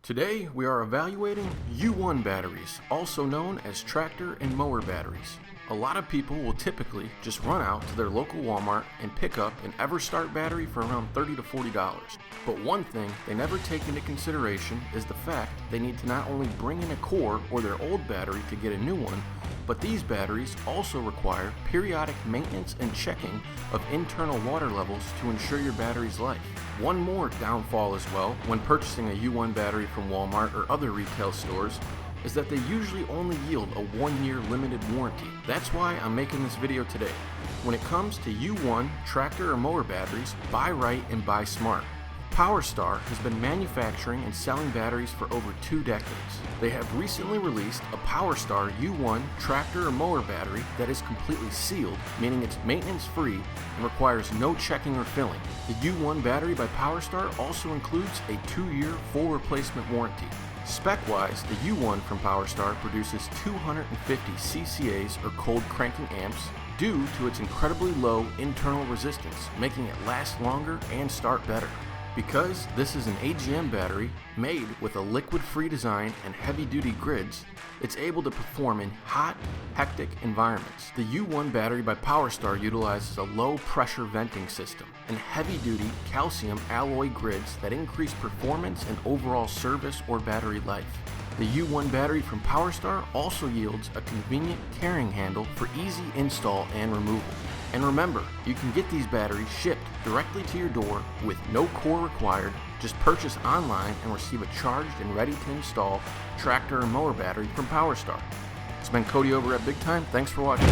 Today we are evaluating U1 batteries, also known as tractor and mower batteries. A lot of people will typically just run out to their local Walmart and pick up an EverStart battery for around $30 to $40. But one thing they never take into consideration is the fact they need to not only bring in a core or their old battery to get a new one, but these batteries also require periodic maintenance and checking of internal water levels to ensure your battery's life. One more downfall as well when purchasing a U1 battery from Walmart or other retail stores is that they usually only yield a 1-year limited warranty. That's why I'm making this video today. When it comes to U1 tractor or mower batteries, buy right and buy smart. Powerstar has been manufacturing and selling batteries for over 2 decades. They have recently released a Powerstar U1 tractor or mower battery that is completely sealed, meaning it's maintenance free and requires no checking or filling. The U1 battery by Powerstar also includes a 2-year full replacement warranty. Spec-wise, the U1 from Powerstar produces 250 CCAs or cold cranking amps due to its incredibly low internal resistance, making it last longer and start better. Because this is an AGM battery made with a liquid-free design and heavy-duty grids, it's able to perform in hot, hectic environments. The U1 battery by Powerstar utilizes a low-pressure venting system and heavy-duty calcium alloy grids that increase performance and overall service or battery life. The U1 battery from Powerstar also yields a convenient carrying handle for easy install and removal. And remember, you can get these batteries shipped directly to your door with no core required. Just purchase online and receive a charged and ready to install tractor or mower battery from Powerstar. It's been Cody over at Big Time. Thanks for watching.